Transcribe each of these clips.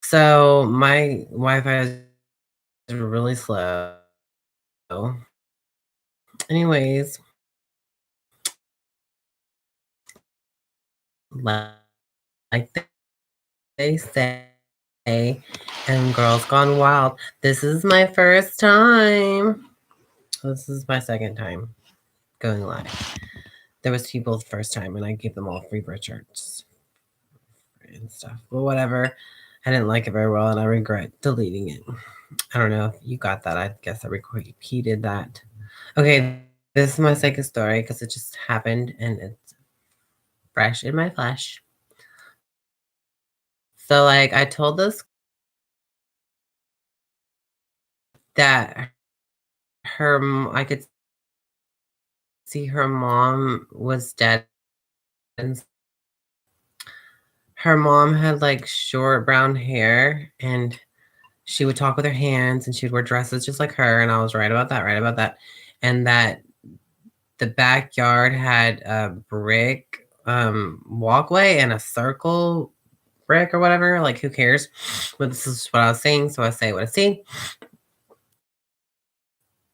So my Wi-Fi is really slow. Anyways, li- like they say, and girls gone wild. This is my first time. This is my second time going live. There was people the first time, and I gave them all free Richards and stuff. But whatever. I didn't like it very well, and I regret deleting it. I don't know if you got that. I guess I repeated that. Okay, this is my second story because it just happened, and it's fresh in my flesh. So, like, I told this that I could see her mom was dead. And her mom had like short brown hair, and she would talk with her hands, and she would wear dresses just like her. And I was right about that. And that the backyard had a brick walkway and a circle brick or whatever. Like, who cares? But this is what I was saying, so I say what I see.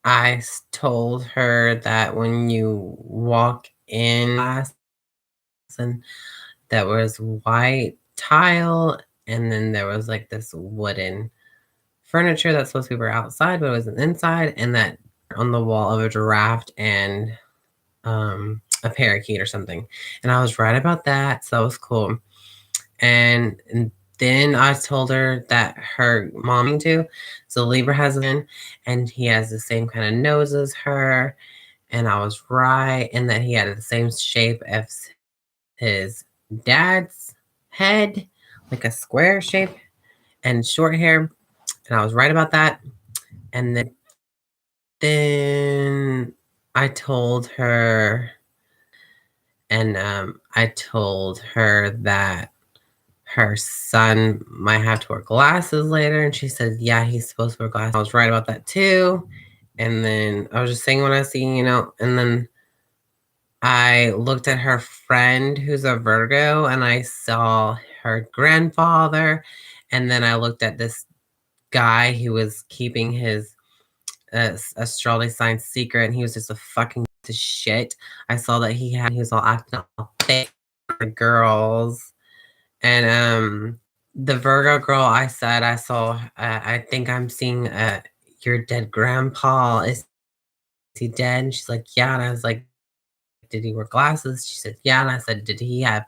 I told her that when you walk in, and that was white tile, and then there was like this wooden furniture that's supposed to be outside, but it was inside, and that on the wall of a giraffe and a parakeet or something. And I was right about that, so that was cool. And then I told her that her mom too. So Libra has been, and he has the same kind of nose as her. And I was right, and that he had the same shape as his dad's head, like a square shape, and short hair. And I was right about that. And then I told her, and I told her that her son might have to wear glasses later. And she said, yeah, he's supposed to wear glasses. I was right about that too. And then I was just saying what I see, and then I looked at her friend who's a Virgo, and I saw her grandfather. And then I looked at this guy who was keeping his astrology sign secret, and he was just a fucking piece of shit. I saw that he was all acting all fake for girls. And the Virgo girl, I said, I saw, I think I'm seeing your dead grandpa. Is he dead? And she's like, yeah. And I was like, did he wear glasses? She said, yeah. And I said, did he have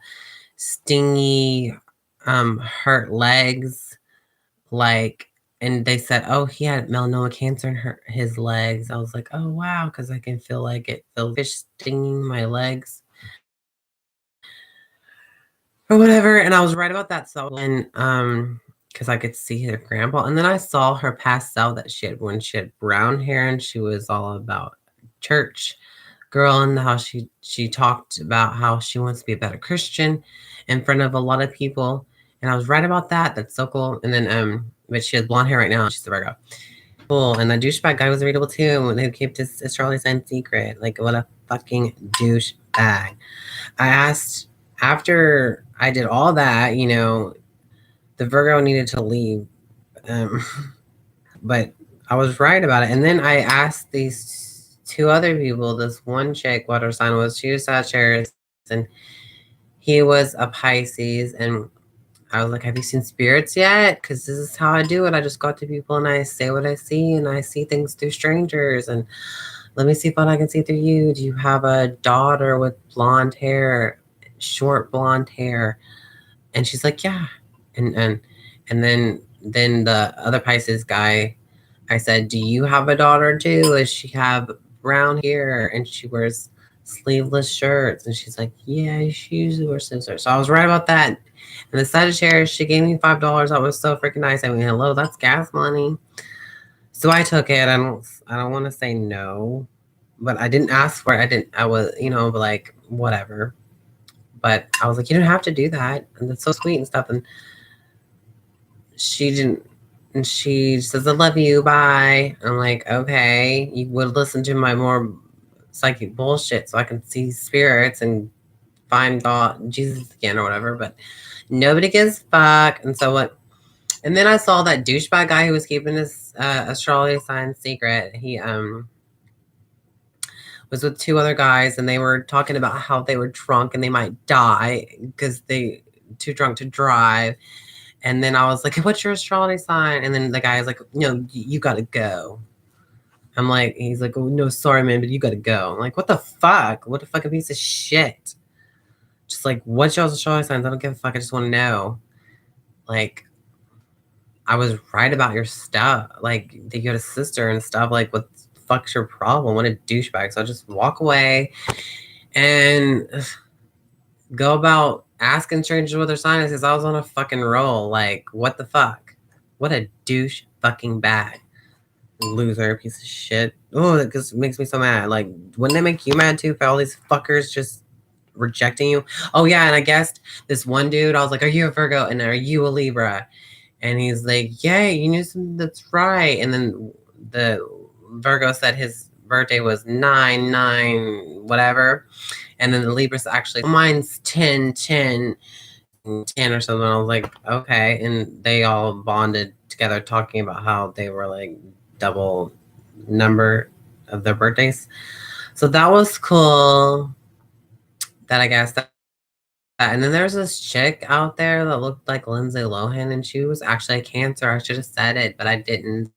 stingy, hurt legs? Like, and they said, oh, he had melanoma cancer in his legs. I was like, oh, wow, because I can feel like it feels fish stinging my legs or whatever. And I was right about that. So, and because I could see her grandpa. And then I saw her past self that she had when she had brown hair, and she was all about church girl, and how she talked about how she wants to be a better Christian in front of a lot of people. And I was right about that. That's so cool. And then but she has blonde hair right now. She's a Virgo. Cool. And the douchebag guy was readable too, who kept his astrology sign secret. Like, what a fucking douchebag. I asked, after I did all that, the Virgo needed to leave. Um, but I was right about it. And then I asked these two other people, this one chick, what her sign was. She was Sagittarius, and he was a Pisces. And I was like, have you seen spirits yet? Because this is how I do it. I just go to people and I say what I see, and I see things through strangers. And let me see what I can see through you. Do you have a daughter with blonde hair, short blonde hair? And she's like, yeah. And then the other Pisces guy, I said, do you have a daughter too? Does she have brown hair and she wears sleeveless shirts? And she's like, yeah, she usually wears sleeveless. So I was right about that. And the Sagittarius, she gave me $5. I was so freaking nice. I mean, hello, that's gas money. So I took it. I don't want to say no, but I didn't ask for it. I was, like, whatever. But I was like, you don't have to do that. And that's so sweet and stuff. And she didn't. And she says, I love you. Bye. I'm like, okay, you would listen to my more psychic bullshit so I can see spirits and find God, Jesus again or whatever. But nobody gives a fuck. And so what? And then I saw that douchebag guy who was keeping his astrology sign secret. He was with 2 other guys, and they were talking about how they were drunk and they might die because they too drunk to drive. And then I was like, what's your astrology sign? And then the guy was like, no, you gotta go. I'm like, he's like, oh, no, sorry, man, but you gotta go. I'm like, what the fuck? What a fucking piece of shit. Just like, what's y'all's astrology signs? I don't give a fuck. I just want to know. Like, I was right about your stuff. Like, that you had a sister and stuff. Like, what the fuck's your problem? What a douchebag. So I just walk away and go about asking strangers what their sign is because I was on a fucking roll. Like, what the fuck? What a douche fucking bag. Loser, piece of shit. Oh, that just makes me so mad. Like, wouldn't it make you mad too for all these fuckers just rejecting you? Oh, yeah, and I guessed this one dude, I was like, are you a Virgo? And are you a Libra? And he's like, yeah, you knew something that's right. And then the Virgo said his birthday was 9/9, whatever. And then the Libra's actually, mine's 10/10 or something. I was like, okay. And they all bonded together talking about how they were like double number of their birthdays. So that was cool. That I guess that. And then there's this chick out there that looked like Lindsay Lohan, and she was actually a Cancer. I should have said it, but I didn't.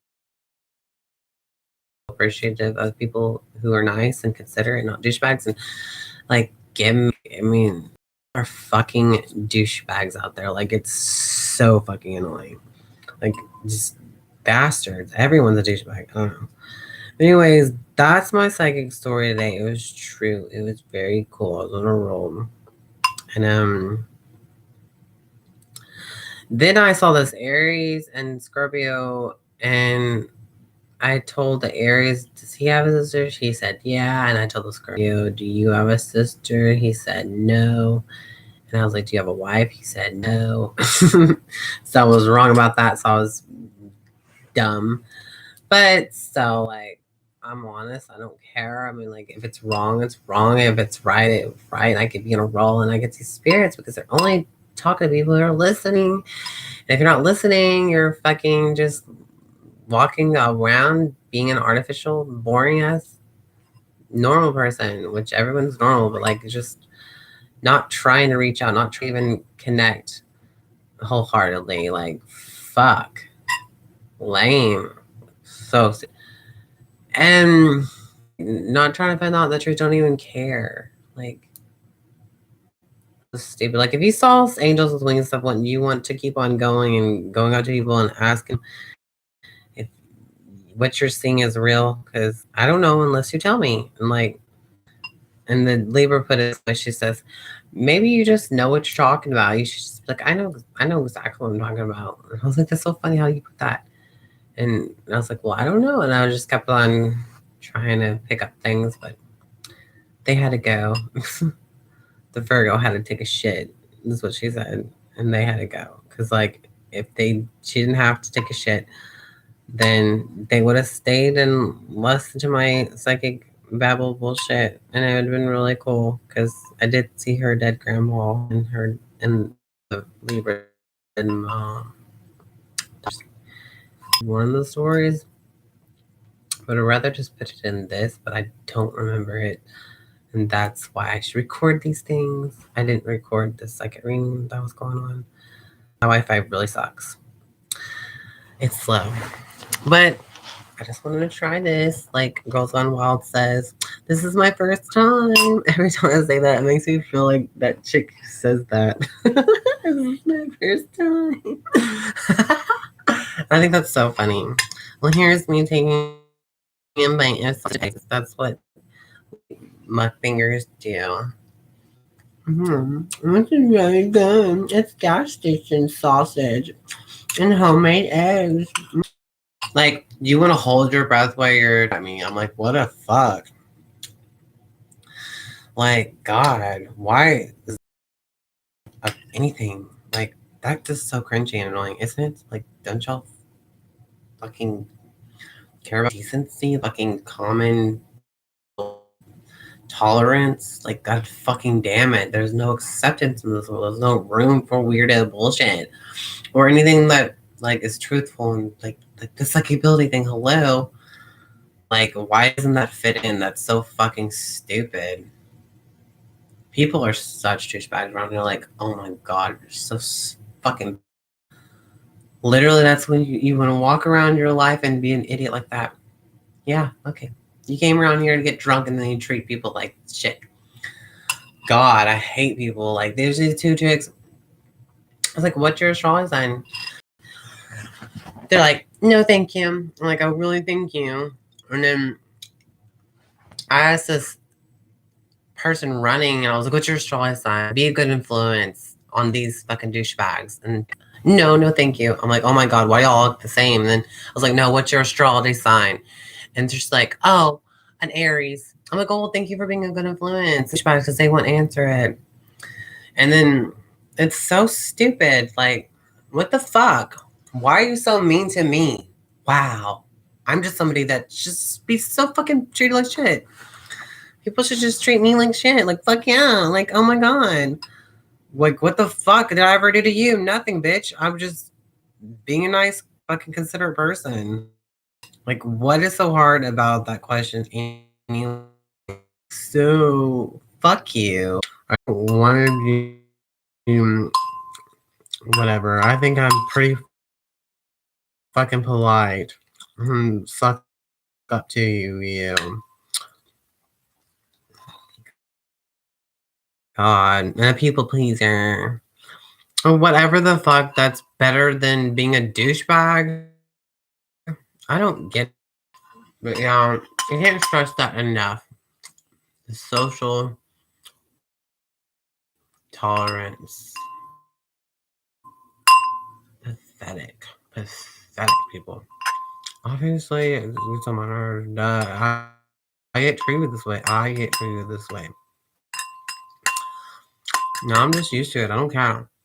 Appreciative of people who are nice and considerate, not douchebags, and like give me. I mean, are fucking douchebags out there. Like, it's so fucking annoying. Like, just bastards. Everyone's a douchebag. I don't know. Anyways, that's my psychic story today. It was true. It was very cool. I was on a roll. And then I saw this Aries and Scorpio, and I told the Aries, does he have a sister? He said, yeah. And I told the Scorpio, do you have a sister? He said, no. And I was like, do you have a wife? He said, no. So I was wrong about that. So I was dumb. But so, like, I'm honest. I don't care. I mean, like, if it's wrong, it's wrong. If it's right, it's right. I could be in a role and I get these spirits because they're only talking to people who are listening. And if you're not listening, you're fucking just walking around being an artificial, boring ass normal person, which everyone's normal, but like just not trying to reach out, not trying to even connect wholeheartedly. Like, fuck. Lame. So, and not trying to find out the truth, don't even care. Like, stupid. Like, if you saw angels with wings and stuff, wouldn't you want to keep on going and going out to people and asking if what you're seeing is real? Because I don't know unless you tell me. And like, and the Libra put it, she says, maybe you just know what you're talking about. You should just be like, I know exactly what I'm talking about. And I was like, that's so funny how you put that. And I was like, well, I don't know. And I just kept on trying to pick up things, but they had to go. The Virgo had to take a shit. That's what she said. And they had to go. Because, like, if she didn't have to take a shit, then they would have stayed and listened to my psychic babble bullshit. And it would have been really cool. Because I did see her dead grandma and the Libra and mom. One of the stories. But I'd rather just put it in this, but I don't remember it. And that's why I should record these things. I didn't record the second reading that was going on. My Wi-Fi really sucks. It's slow. But I just wanted to try this. Like Girls Gone Wild says, this is my first time. Every time I say that, it makes me feel like that chick says that. This is my first time. I think that's so funny. Well, here's me taking in my S6. That's what my fingers do. This is really good. It's gas station sausage and homemade eggs. Like, you want to hold your breath while you're. I mean, I'm like, what the fuck? Like, God, why is anything like that? Just so cringy and annoying, isn't it? Like, don't y'all fucking care about decency? Fucking common tolerance? Like, God fucking damn it. There's no acceptance in this world. There's no room for weirdo bullshit or anything that like is truthful and like the psychability thing. Hello, like why doesn't that fit in? That's so fucking stupid. People are such douchebags around here. Like, oh my god, you're so fucking. Literally, that's when you want to walk around your life and be an idiot like that. Yeah, okay. You came around here to get drunk and then you treat people like shit. God, I hate people. Like, there's these two chicks. I was like, what's your astrology sign? They're like, no, thank you. I'm like, oh, really, thank you. And then I asked this person running, and I was like, what's your astrology sign? Be a good influence on these fucking douchebags. And no, thank you. I'm like, oh my God, why y'all look the same? And then I was like, no, what's your astrology sign? And they're just like, oh, an Aries. I'm like, oh, well, thank you for being a good influence. Douchebags, because they won't answer it. And then it's so stupid. Like, what the fuck? Why are you so mean to me? Wow. I'm just somebody that just be so fucking treated like shit. People should just treat me like shit. Like, fuck yeah. Like, oh my God. Like, what the fuck did I ever do to you? Nothing, bitch. I'm just being a nice, fucking considerate person. Like, what is so hard about that question? So, fuck you. I wanted you. Whatever. I think I'm pretty fucking polite. Suck up to you. God, and a people pleaser. Or whatever the fuck that's better than being a douchebag. I don't get it. But yeah, you can't stress that enough. The social tolerance. Pathetic. Pathetic people. Obviously, it's on my nerves. I get treated this way. I get treated this way. No, I'm just used to it. I don't care.